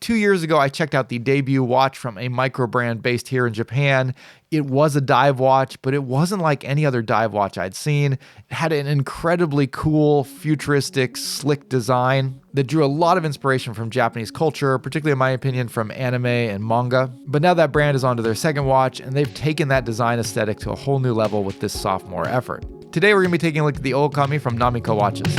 2 years ago, I checked out the debut watch from a micro brand based here in Japan. It was a dive watch, but it wasn't like any other dive watch I'd seen. It had an incredibly cool, futuristic, slick design that drew a lot of inspiration from Japanese culture, particularly in my opinion from anime and manga. But now that brand is onto their second watch, and they've taken that design aesthetic to a whole new level with this sophomore effort. Today we're going to be taking a look at the Okami from Namica watches.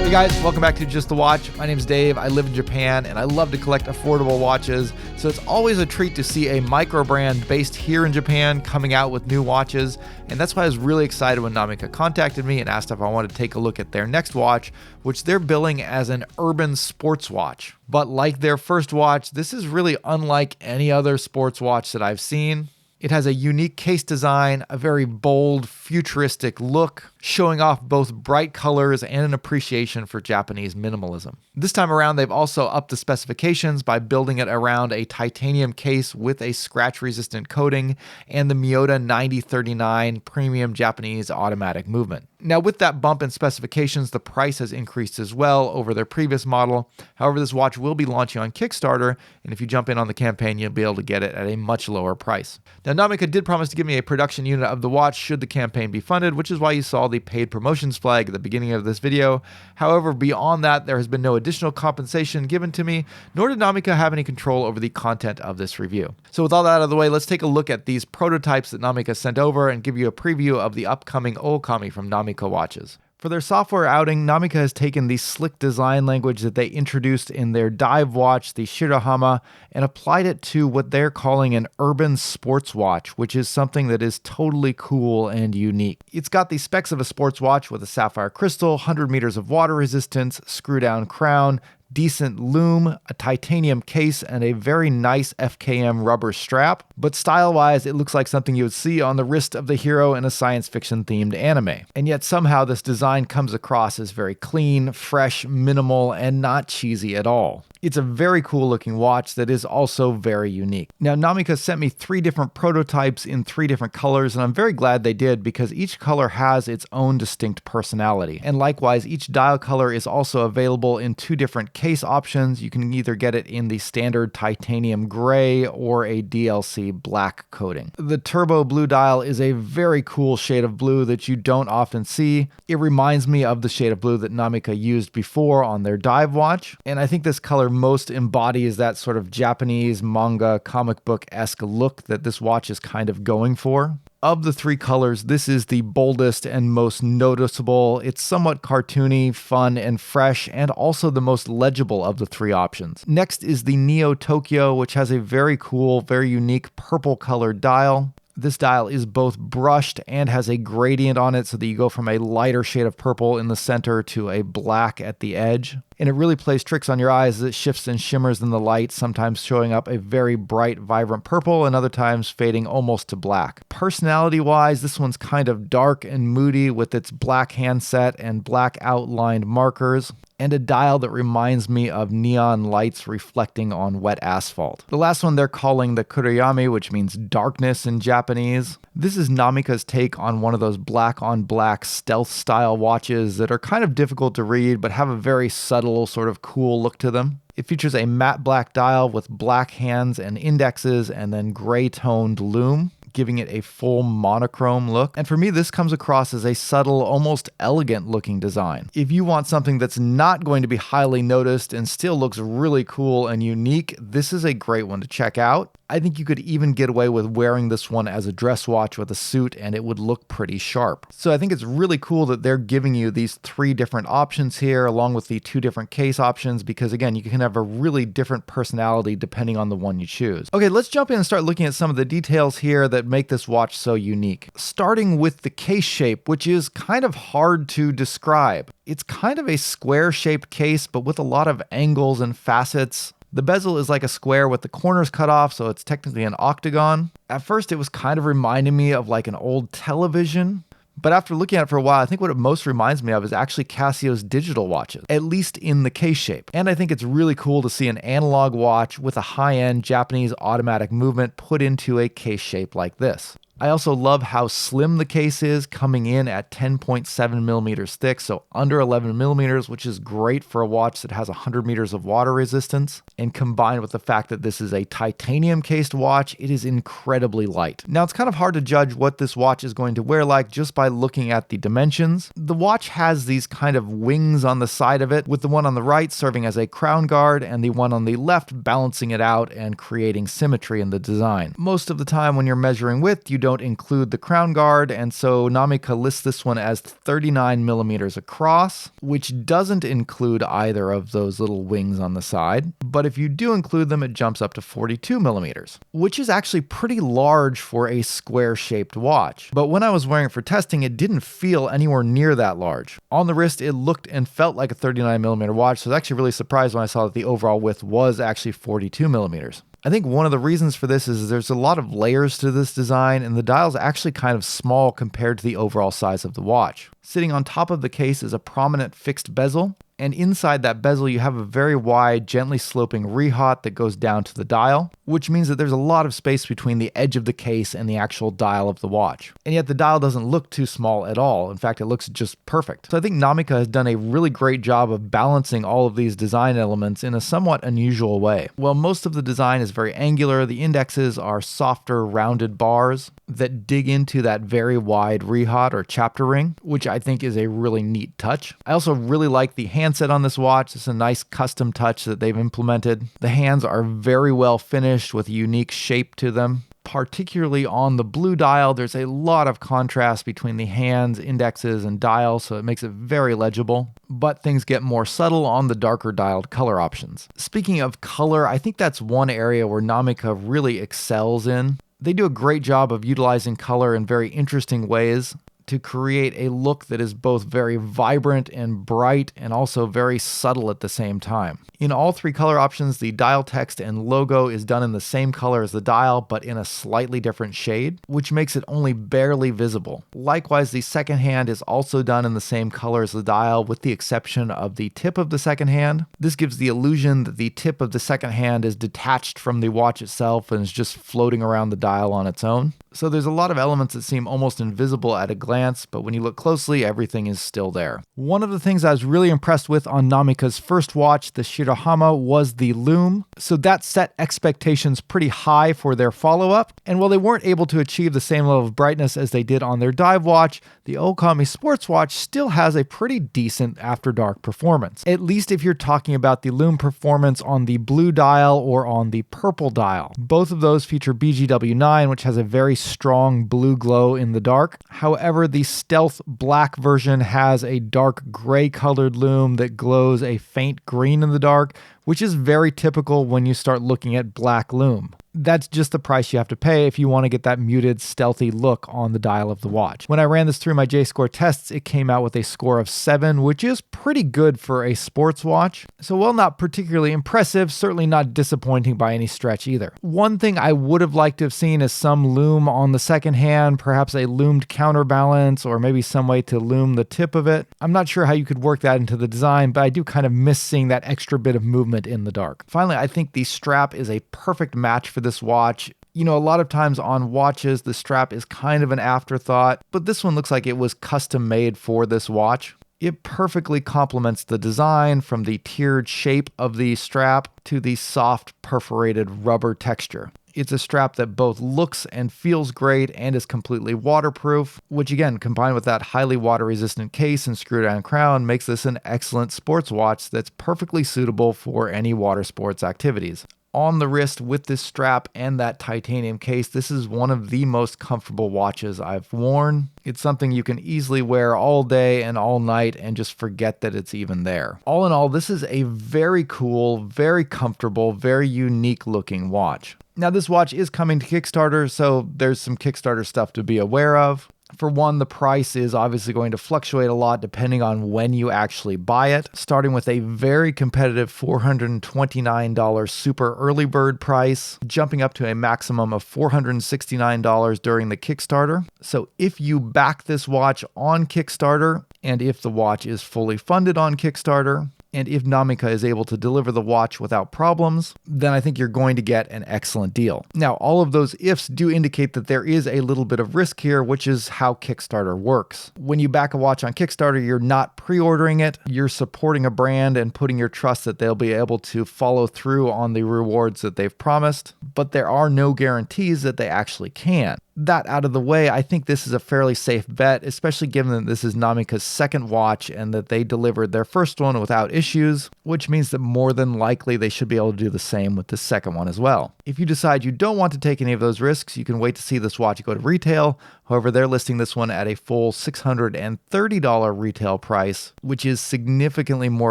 Hey guys, welcome back to Just the Watch. My name's Dave. I live in Japan and I love to collect affordable watches. So it's always a treat to see a micro brand based here in Japan coming out with new watches. And that's why I was really excited when Namica contacted me and asked if I wanted to take a look at their next watch, which they're billing as an urban sports watch. But like their first watch, this is really unlike any other sports watch that I've seen. It has a unique case design, a very bold, futuristic look, showing off both bright colors and an appreciation for Japanese minimalism. This time around, they've also upped the specifications by building it around a titanium case with a scratch-resistant coating and the Miyota 9039 premium Japanese automatic movement. Now, with that bump in specifications, the price has increased as well over their previous model. However, this watch will be launching on Kickstarter, and if you jump in on the campaign, you'll be able to get it at a much lower price. Now, Namica did promise to give me a production unit of the watch should the campaign be funded, which is why you saw the paid promotions flag at the beginning of this video. However, beyond that, there has been no additional compensation given to me, nor did Namica have any control over the content of this review. So with all that out of the way, let's take a look at these prototypes that Namica sent over and give you a preview of the upcoming Okami from Namica watches. For their software outing, Namica has taken the slick design language that they introduced in their dive watch, the Shirahama, and applied it to what they're calling an urban sports watch, which is something that is totally cool and unique. It's got the specs of a sports watch with a sapphire crystal, 100 meters of water resistance, screw-down crown, decent lume, a titanium case, and a very nice FKM rubber strap. But style-wise, it looks like something you would see on the wrist of the hero in a science fiction-themed anime. And yet somehow this design comes across as very clean, fresh, minimal, and not cheesy at all. It's a very cool looking watch that is also very unique. Now, Namica sent me 3 different prototypes in 3 different colors, and I'm very glad they did because each color has its own distinct personality. And likewise, each dial color is also available in 2 different case options. You can either get it in the standard titanium gray or a DLC black coating. The turbo blue dial is a very cool shade of blue that you don't often see. It reminds me of the shade of blue that Namica used before on their dive watch, and I think this color most embodies that sort of Japanese manga comic book-esque look that this watch is kind of going for. Of the 3 colors, this is the boldest and most noticeable. It's somewhat cartoony, fun, and fresh, and also the most legible of the 3 options. Next is the Neo Tokyo, which has a very cool, very unique purple colored dial. This dial is both brushed and has a gradient on it so that you go from a lighter shade of purple in the center to a black at the edge. And it really plays tricks on your eyes as it shifts and shimmers in the light, sometimes showing up a very bright, vibrant purple and other times fading almost to black. Personality-wise, this one's kind of dark and moody with its black handset and black outlined markers, and a dial that reminds me of neon lights reflecting on wet asphalt. The last one they're calling the Kurayami, which means darkness in Japanese. This is Namica's take on one of those black-on-black stealth-style watches that are kind of difficult to read, but have a very subtle, sort of cool look to them. It features a matte black dial with black hands and indexes, and then gray-toned lume, giving it a full monochrome look. And for me, this comes across as a subtle, almost elegant looking design. If you want something that's not going to be highly noticed and still looks really cool and unique, this is a great one to check out. I think you could even get away with wearing this one as a dress watch with a suit and it would look pretty sharp. So I think it's really cool that they're giving you these 3 different options here along with the 2 different case options because again, you can have a really different personality depending on the one you choose. Okay, let's jump in and start looking at some of the details here that make this watch so unique. Starting with the case shape, which is kind of hard to describe. It's kind of a square-shaped case, but with a lot of angles and facets. The bezel is like a square with the corners cut off, so it's technically an octagon. At first, it was kind of reminding me of like an old television, But after looking at it for a while, I think what it most reminds me of is actually Casio's digital watches, at least in the case shape. And I think it's really cool to see an analog watch with a high-end Japanese automatic movement put into a case shape like this. I also love how slim the case is, coming in at 10.7 millimeters thick, so under 11 millimeters, which is great for a watch that has 100 meters of water resistance. And combined with the fact that this is a titanium cased watch, it is incredibly light. Now, it's kind of hard to judge what this watch is going to wear like just by looking at the dimensions. The watch has these kind of wings on the side of it, with the one on the right serving as a crown guard and the one on the left balancing it out and creating symmetry in the design. Most of the time when you're measuring width, you don't include the crown guard, and so Namica lists this one as 39 millimeters across, which doesn't include either of those little wings on the side. But if you do include them, it jumps up to 42 millimeters, which is actually pretty large for a square-shaped watch. But when I was wearing it for testing, it didn't feel anywhere near that large. On the wrist, it looked and felt like a 39 millimeter watch, so I was actually really surprised when I saw that the overall width was actually 42 millimeters. I think one of the reasons for this is there's a lot of layers to this design, and the dial's actually kind of small compared to the overall size of the watch. Sitting on top of the case is a prominent fixed bezel, and inside that bezel you have a very wide, gently sloping rehaut that goes down to the dial, which means that there's a lot of space between the edge of the case and the actual dial of the watch. And yet the dial doesn't look too small at all. In fact, it looks just perfect. So I think Namica has done a really great job of balancing all of these design elements in a somewhat unusual way. While most of the design is very angular, the indexes are softer, rounded bars that dig into that very wide rehaut or chapter ring, which I think is a really neat touch. I also really like the handset on this watch. It's a nice custom touch that they've implemented. The hands are very well finished with a unique shape to them. Particularly on the blue dial, there's a lot of contrast between the hands, indexes, and dial, so it makes it very legible. But things get more subtle on the darker dialed color options. Speaking of color, I think that's one area where Namica really excels in. They do a great job of utilizing color in very interesting ways to create a look that is both very vibrant and bright and also very subtle at the same time. In all three color options, the dial text and logo is done in the same color as the dial, but in a slightly different shade, which makes it only barely visible. Likewise, the second hand is also done in the same color as the dial, with the exception of the tip of the second hand. This gives the illusion that the tip of the second hand is detached from the watch itself and is just floating around the dial on its own. So there's a lot of elements that seem almost invisible at a glance, but when you look closely, everything is still there. One of the things I was really impressed with on Namica's first watch, the Shirahama, was the lume. So that set expectations pretty high for their follow-up. And while they weren't able to achieve the same level of brightness as they did on their dive watch, the Okami sports watch still has a pretty decent after-dark performance. At least if you're talking about the lume performance on the blue dial or on the purple dial. Both of those feature BGW9, which has a very strong blue glow in the dark. However, the stealth black version has a dark gray colored lume that glows a faint green in the dark, which is very typical when you start looking at black lume. That's just the price you have to pay if you want to get that muted, stealthy look on the dial of the watch. When I ran this through my J-score tests, it came out with a score of 7, which is pretty good for a sports watch. So while not particularly impressive, certainly not disappointing by any stretch either. One thing I would have liked to have seen is some lume on the second hand, perhaps a lumed counterbalance, or maybe some way to lume the tip of it. I'm not sure how you could work that into the design, but I do kind of miss seeing that extra bit of movement in the dark. Finally, I think the strap is a perfect match for this watch. You know, a lot of times on watches, the strap is kind of an afterthought, but this one looks like it was custom made for this watch. It perfectly complements the design, from the tiered shape of the strap to the soft perforated rubber texture. It's a strap that both looks and feels great and is completely waterproof, which again, combined with that highly water-resistant case and screw-down crown, makes this an excellent sports watch that's perfectly suitable for any water sports activities. On the wrist with this strap and that titanium case, this is one of the most comfortable watches I've worn. It's something you can easily wear all day and all night and just forget that it's even there. All in all, this is a very cool, very comfortable, very unique looking watch. Now, this watch is coming to Kickstarter, so there's some Kickstarter stuff to be aware of. For one, the price is obviously going to fluctuate a lot depending on when you actually buy it, starting with a very competitive $429 super early bird price, jumping up to a maximum of $469 during the Kickstarter. So if you back this watch on Kickstarter, and if the watch is fully funded on Kickstarter, and if Namica is able to deliver the watch without problems, then I think you're going to get an excellent deal. Now, all of those ifs do indicate that there is a little bit of risk here, which is how Kickstarter works. When you back a watch on Kickstarter, you're not pre-ordering it, you're supporting a brand and putting your trust that they'll be able to follow through on the rewards that they've promised, but there are no guarantees that they actually can. That out of the way, I think this is a fairly safe bet, especially given that this is Namica's second watch and that they delivered their first one without issues, which means that more than likely they should be able to do the same with the second one as well. If you decide you don't want to take any of those risks, you can wait to see this watch go to retail. However, they're listing this one at a full $630 retail price, which is significantly more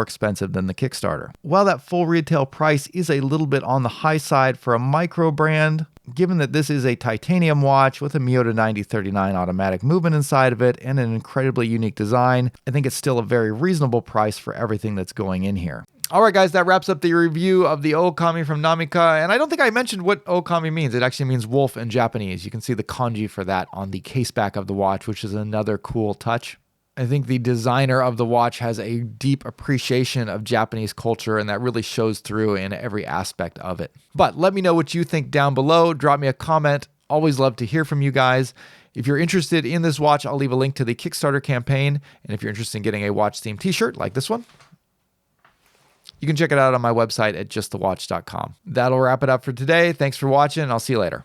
expensive than the Kickstarter. While that full retail price is a little bit on the high side for a micro brand, given that this is a titanium watch with a Miyota 9039 automatic movement inside of it and an incredibly unique design, I think it's still a very reasonable price for everything that's going in here. All right, guys, that wraps up the review of the Okami from Namica. And I don't think I mentioned what Okami means. It actually means wolf in Japanese. You can see the kanji for that on the case back of the watch, which is another cool touch. I think the designer of the watch has a deep appreciation of Japanese culture, and that really shows through in every aspect of it. But let me know what you think down below. Drop me a comment. Always love to hear from you guys. If you're interested in this watch, I'll leave a link to the Kickstarter campaign. And if you're interested in getting a watch-themed t-shirt like this one, you can check it out on my website at justthewatch.com. That'll wrap it up for today. Thanks for watching, and I'll see you later.